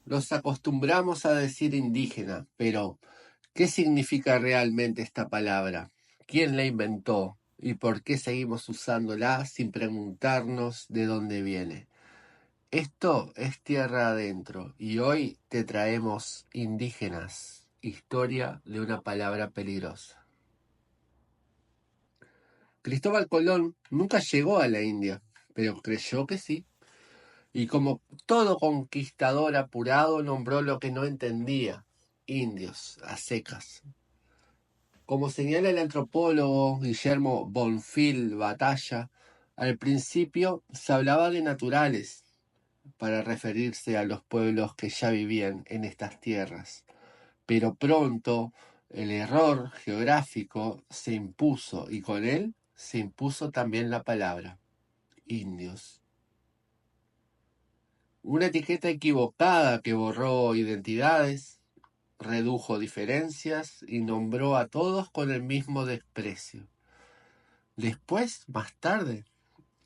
Nos acostumbramos a decir indígena, pero ¿qué significa realmente esta palabra? ¿Quién la inventó? ¿Y por qué seguimos usándola sin preguntarnos de dónde viene? Esto es tierra adentro y hoy te traemos indígenas, historia de una palabra peligrosa. Cristóbal Colón nunca llegó a la India, pero creyó que sí. Y como todo conquistador apurado nombró lo que no entendía, indios, a secas. Como señala el antropólogo Guillermo Bonfil Batalla, al principio se hablaba de naturales para referirse a los pueblos que ya vivían en estas tierras, pero pronto el error geográfico se impuso y con él se impuso también la palabra, indios. Una etiqueta equivocada que borró identidades, redujo diferencias y nombró a todos con el mismo desprecio. Después, más tarde,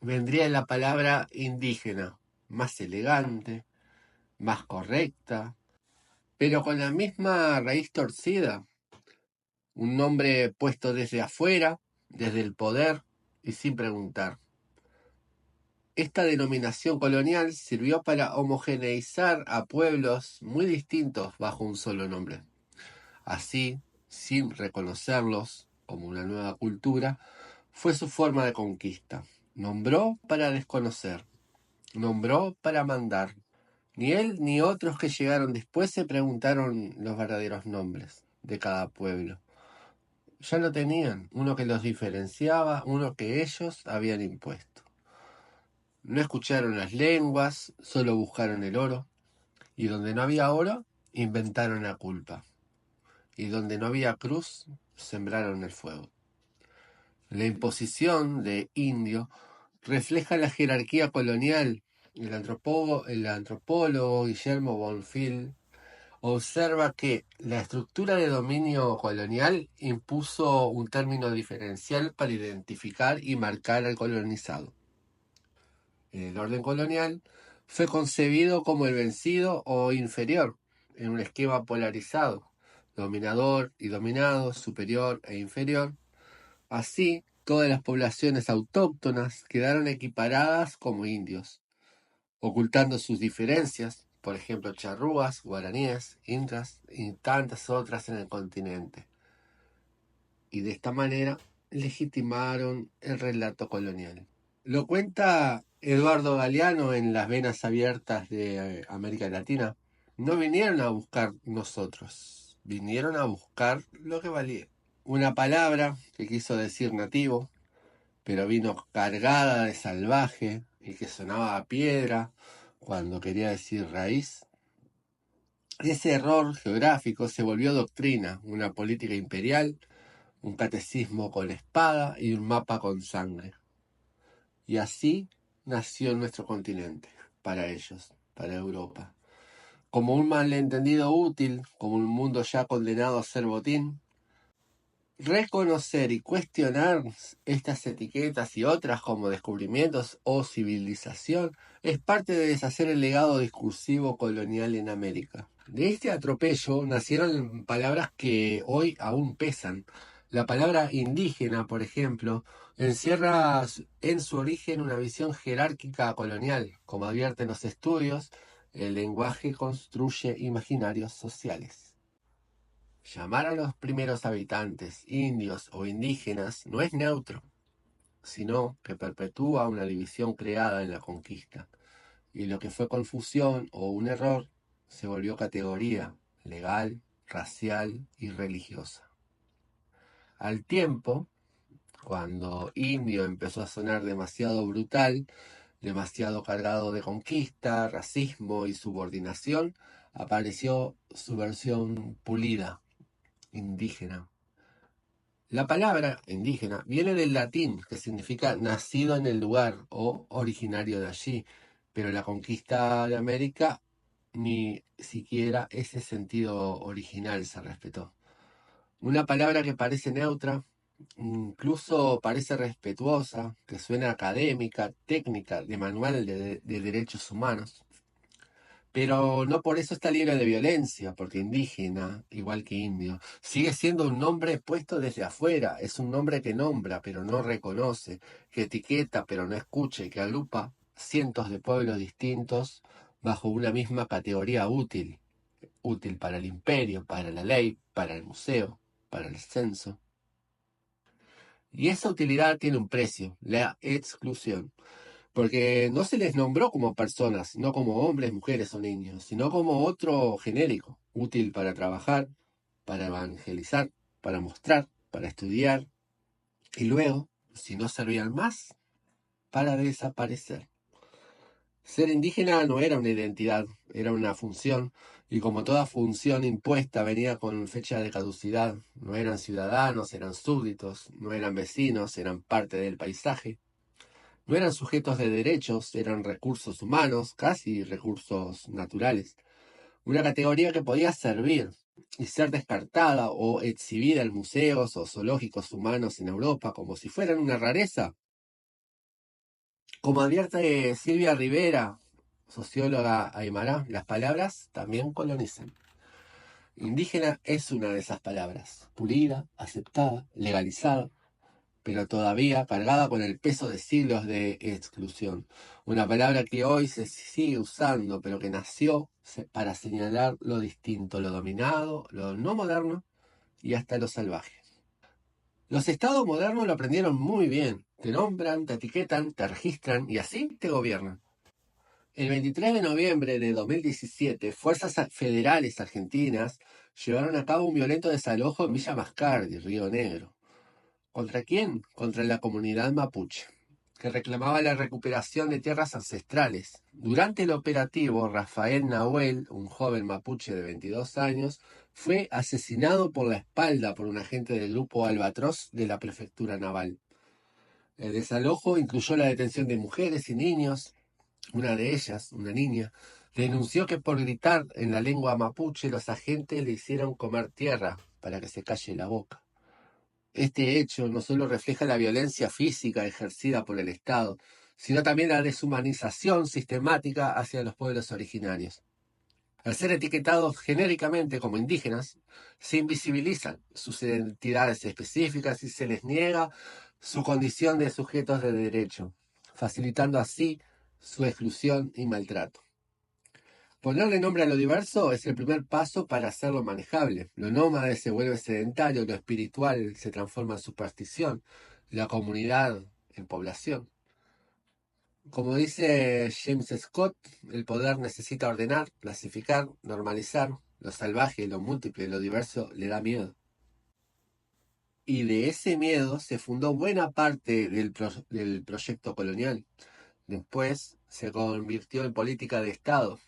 vendría la palabra indígena, más elegante, más correcta, pero con la misma raíz torcida. Un nombre puesto desde afuera, desde el poder y sin preguntar. Esta denominación colonial sirvió para homogeneizar a pueblos muy distintos bajo un solo nombre. Así, sin reconocerlos como una nueva cultura, fue su forma de conquista. Nombró para desconocer, nombró para mandar. Ni él ni otros que llegaron después se preguntaron los verdaderos nombres de cada pueblo. Ya lo tenían, uno que los diferenciaba, uno que ellos habían impuesto. No escucharon las lenguas, solo buscaron el oro, y donde no había oro, inventaron la culpa, y donde no había cruz, sembraron el fuego. La imposición de indio refleja la jerarquía colonial. El antropólogo Guillermo Bonfil observa que la estructura de dominio colonial impuso un término diferencial para identificar y marcar al colonizado. El orden colonial fue concebido como el vencido o inferior, en un esquema polarizado, dominador y dominado, superior e inferior. Así, todas las poblaciones autóctonas quedaron equiparadas como indios, ocultando sus diferencias, por ejemplo charrúas, guaraníes, intras y tantas otras en el continente. Y de esta manera legitimaron el relato colonial. Lo cuenta Eduardo Galeano en Las Venas Abiertas de América Latina. No vinieron a buscar nosotros, vinieron a buscar lo que valía. Una palabra que quiso decir nativo, pero vino cargada de salvaje y que sonaba a piedra cuando quería decir raíz. Ese error geográfico se volvió doctrina, una política imperial, un catecismo con espada y un mapa con sangre. Y así nació nuestro continente, para ellos, para Europa. Como un malentendido útil, como un mundo ya condenado a ser botín. Reconocer y cuestionar estas etiquetas y otras como descubrimientos o civilización es parte de deshacer el legado discursivo colonial en América. De este atropello nacieron palabras que hoy aún pesan. La palabra indígena, por ejemplo, encierra en su origen una visión jerárquica colonial. Como advierten los estudios, el lenguaje construye imaginarios sociales. Llamar a los primeros habitantes indios o indígenas no es neutro, sino que perpetúa una división creada en la conquista, y lo que fue confusión o un error se volvió categoría legal, racial y religiosa. Al tiempo, cuando indio empezó a sonar demasiado brutal, demasiado cargado de conquista, racismo y subordinación, apareció su versión pulida, indígena. La palabra indígena viene del latín, que significa nacido en el lugar o originario de allí, pero la conquista de América ni siquiera ese sentido original se respetó. Una palabra que parece neutra, incluso parece respetuosa, que suena académica, técnica, de manual de derechos humanos, Pero no por eso está libre de violencia, porque indígena, igual que indio, sigue siendo un nombre puesto desde afuera, es un nombre que nombra, pero no reconoce, que etiqueta, pero no escucha, y que agrupa cientos de pueblos distintos bajo una misma categoría útil, útil para el imperio, para la ley, para el museo, para el censo. Y esa utilidad tiene un precio, la exclusión, porque no se les nombró como personas, no como hombres, mujeres o niños, sino como otro genérico, útil para trabajar, para evangelizar, para mostrar, para estudiar, y luego, si no servían más, para desaparecer. Ser indígena no era una identidad, era una función, y como toda función impuesta venía con fecha de caducidad. No eran ciudadanos, eran súbditos, no eran vecinos, eran parte del paisaje. No eran sujetos de derechos, eran recursos humanos, casi recursos naturales. Una categoría que podía servir y ser descartada o exhibida en museos o zoológicos humanos en Europa como si fueran una rareza. Como advierte Silvia Rivera, socióloga aymara, las palabras también colonizan. Indígena es una de esas palabras, pulida, aceptada, legalizada, pero todavía cargada con el peso de siglos de exclusión. Una palabra que hoy se sigue usando, pero que nació para señalar lo distinto, lo dominado, lo no moderno y hasta lo salvaje. Los estados modernos lo aprendieron muy bien. Te nombran, te etiquetan, te registran y así te gobiernan. El 23 de noviembre de 2017, fuerzas federales argentinas llevaron a cabo un violento desalojo en Villa Mascardi, Río Negro. ¿Contra quién? Contra la comunidad mapuche, que reclamaba la recuperación de tierras ancestrales. Durante el operativo, Rafael Nahuel, un joven mapuche de 22 años, fue asesinado por la espalda por un agente del grupo Albatros de la prefectura naval. El desalojo incluyó la detención de mujeres y niños. Una de ellas, una niña, denunció que por gritar en la lengua mapuche los agentes le hicieron comer tierra para que se calle la boca. Este hecho no solo refleja la violencia física ejercida por el Estado, sino también la deshumanización sistemática hacia los pueblos originarios. Al ser etiquetados genéricamente como indígenas, se invisibilizan sus identidades específicas y se les niega su condición de sujetos de derecho, facilitando así su exclusión y maltrato. Ponerle nombre a lo diverso es el primer paso para hacerlo manejable. Lo nómade se vuelve sedentario, lo espiritual se transforma en superstición, la comunidad en población. Como dice James Scott, el poder necesita ordenar, clasificar, normalizar. Lo salvaje, lo múltiple, lo diverso le da miedo. Y de ese miedo se fundó buena parte del proyecto colonial. Después se convirtió en política de Estado.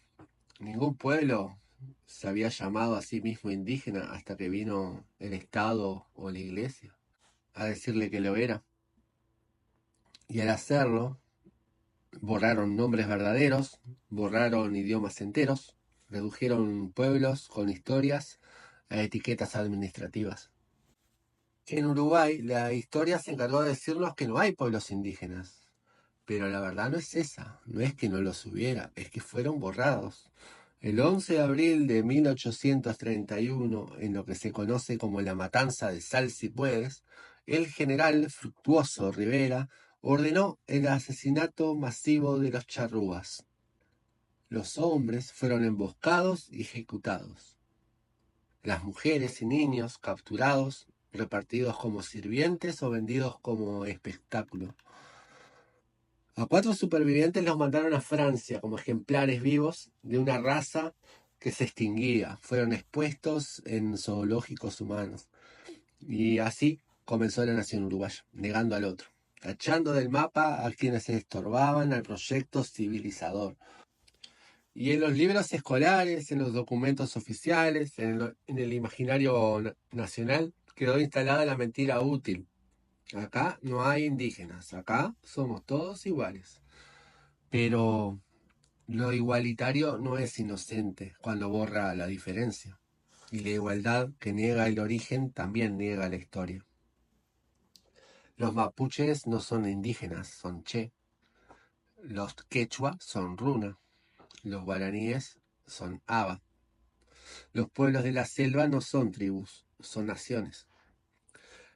Ningún pueblo se había llamado a sí mismo indígena hasta que vino el Estado o la Iglesia a decirle que lo era. Y al hacerlo, borraron nombres verdaderos, borraron idiomas enteros, redujeron pueblos con historias a etiquetas administrativas. En Uruguay, la historia se encargó de decirnos que no hay pueblos indígenas. Pero la verdad no es esa, no es que no los hubiera, es que fueron borrados. El 11 de abril de 1831, en lo que se conoce como la matanza de Salsipuedes, el general Fructuoso Rivera ordenó el asesinato masivo de los charrúas. Los hombres fueron emboscados y ejecutados. Las mujeres y niños capturados, repartidos como sirvientes o vendidos como espectáculo. A 4 supervivientes los mandaron a Francia como ejemplares vivos de una raza que se extinguía. Fueron expuestos en zoológicos humanos. Y así comenzó la nación uruguaya, negando al otro, tachando del mapa a quienes se estorbaban al proyecto civilizador. Y en los libros escolares, en los documentos oficiales, en el imaginario nacional, quedó instalada la mentira útil. Acá no hay indígenas, acá somos todos iguales. Pero lo igualitario no es inocente cuando borra la diferencia. Y la igualdad que niega el origen también niega la historia. Los mapuches no son indígenas, son che. Los quechua son runa. Los guaraníes son Aba. Los pueblos de la selva no son tribus, son naciones.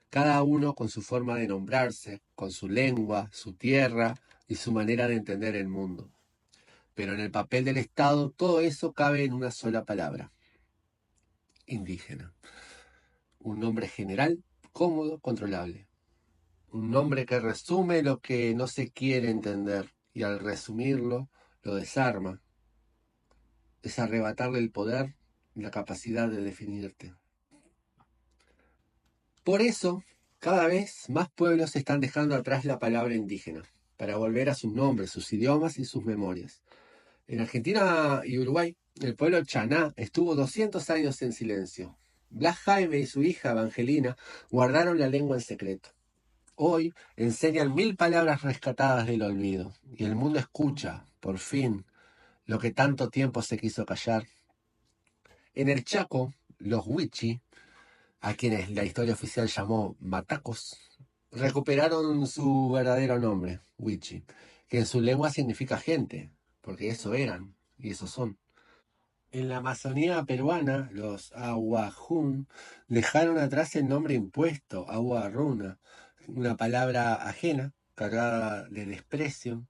Cada uno con su forma de nombrarse, con su lengua, su tierra y su manera de entender el mundo. Pero en el papel del Estado todo eso cabe en una sola palabra: indígena. Un nombre general, cómodo, controlable. Un nombre que resume lo que no se quiere entender y al resumirlo lo desarma. Es arrebatarle el poder y la capacidad de definirte. Por eso, cada vez más pueblos están dejando atrás la palabra indígena para volver a sus nombres, sus idiomas y sus memorias. En Argentina y Uruguay, el pueblo chaná estuvo 200 años en silencio. Blas Jaime y su hija Evangelina guardaron la lengua en secreto. Hoy enseñan 1000 palabras rescatadas del olvido, y el mundo escucha, por fin, lo que tanto tiempo se quiso callar. En el Chaco, los Wichi, a quienes la historia oficial llamó matacos, recuperaron su verdadero nombre, Wichi, que en su lengua significa gente, porque eso eran y eso son. En la Amazonía peruana, los Aguajún dejaron atrás el nombre impuesto, Aguarruna, una palabra ajena, cargada de desprecio.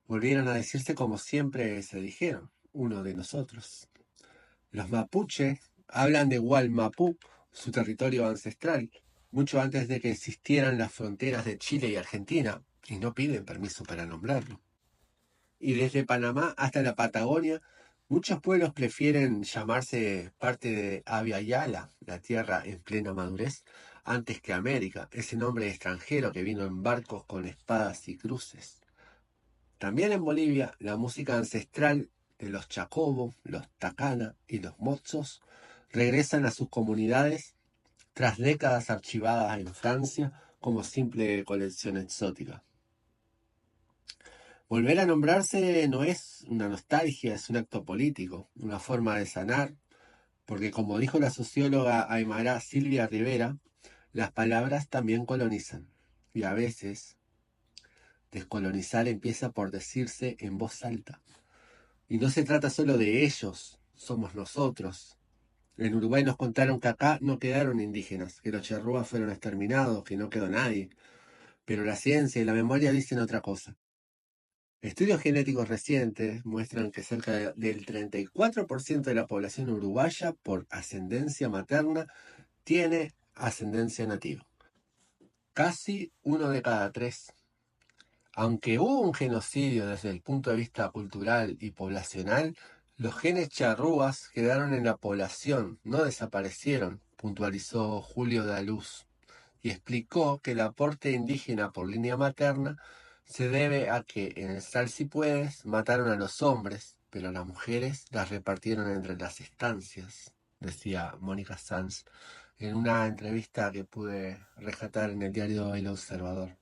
Volvieron a decirse como siempre se dijeron, uno de nosotros. Los mapuches hablan de Gualmapú, su territorio ancestral, mucho antes de que existieran las fronteras de Chile y Argentina, y no piden permiso para nombrarlo. Y desde Panamá hasta la Patagonia, muchos pueblos prefieren llamarse parte de Abya Yala, la tierra en plena madurez, antes que América, ese nombre extranjero que vino en barcos con espadas y cruces. También en Bolivia, la música ancestral de los Chacobo, los Tacana y los Mozos regresan a sus comunidades tras décadas archivadas en Francia como simple colección exótica. Volver a nombrarse no es una nostalgia, es un acto político, una forma de sanar, porque como dijo la socióloga aymara Silvia Rivera, las palabras también colonizan, y a veces descolonizar empieza por decirse en voz alta. Y no se trata solo de ellos, somos nosotros. En Uruguay nos contaron que acá no quedaron indígenas, que los charrúas fueron exterminados, que no quedó nadie. Pero la ciencia y la memoria dicen otra cosa. Estudios genéticos recientes muestran que cerca del 34% de la población uruguaya por ascendencia materna tiene ascendencia nativa. Casi 1 de cada 3. Aunque hubo un genocidio desde el punto de vista cultural y poblacional, los genes charrúas quedaron en la población, no desaparecieron, puntualizó Julio Daluz, y explicó que el aporte indígena por línea materna se debe a que en el Sal Si Puedes mataron a los hombres, pero a las mujeres las repartieron entre las estancias, decía Mónica Sanz en una entrevista que pude rescatar en el diario El Observador.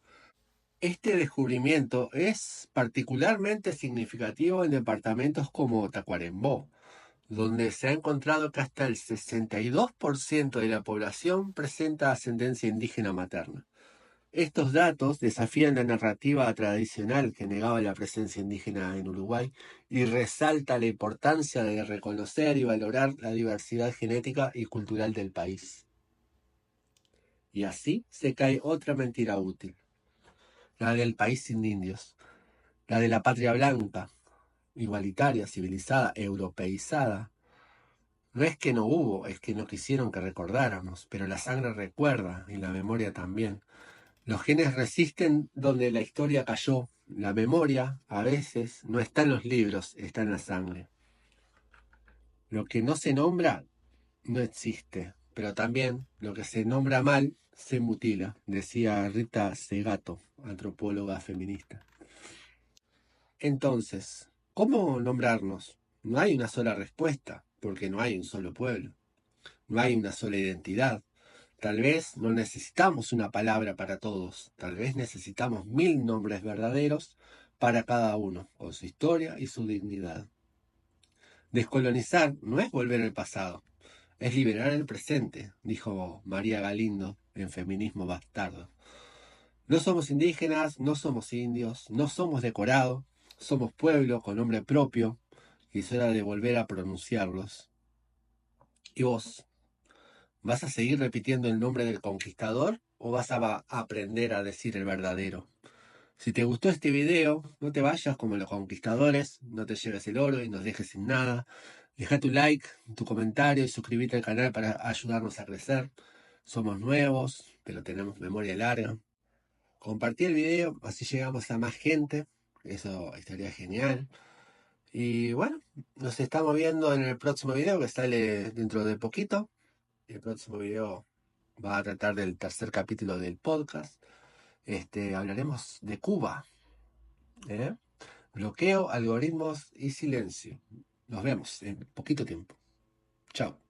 Este descubrimiento es particularmente significativo en departamentos como Tacuarembó, donde se ha encontrado que hasta el 62% de la población presenta ascendencia indígena materna. Estos datos desafían la narrativa tradicional que negaba la presencia indígena en Uruguay y resalta la importancia de reconocer y valorar la diversidad genética y cultural del país. Y así se cae otra mentira útil, la del país sin indios, la de la patria blanca, igualitaria, civilizada, europeizada. No es que no hubo, es que no quisieron que recordáramos, pero la sangre recuerda y la memoria también. Los genes resisten donde la historia cayó. La memoria, a veces, no está en los libros, está en la sangre. Lo que no se nombra, no existe, pero también lo que se nombra mal, se mutila, decía Rita Segato, antropóloga feminista. Entonces, ¿cómo nombrarnos? No hay una sola respuesta, porque no hay un solo pueblo, no hay una sola identidad. Tal vez no necesitamos una palabra para todos, tal vez necesitamos 1000 nombres verdaderos para cada uno, con su historia y su dignidad. Descolonizar no es volver al pasado, es liberar el presente, dijo María Galindo en Feminismo Bastardo. No somos indígenas, no somos indios, no somos decorados, somos pueblo con nombre propio, y es hora de volver a pronunciarlos. ¿Y vos? ¿Vas a seguir repitiendo el nombre del conquistador o vas a aprender a decir el verdadero? Si te gustó este video, no te vayas como los conquistadores, no te lleves el oro y nos dejes sin nada. Deja tu like, tu comentario y suscríbete al canal para ayudarnos a crecer. Somos nuevos, pero tenemos memoria larga. Compartí el video, así llegamos a más gente. Eso estaría genial. Y bueno, nos estamos viendo en el próximo video que sale dentro de poquito. El próximo video va a tratar del tercer capítulo del podcast. Hablaremos de Cuba. ¿eh? Bloqueo, algoritmos y silencio. Nos vemos en poquito tiempo. Chao.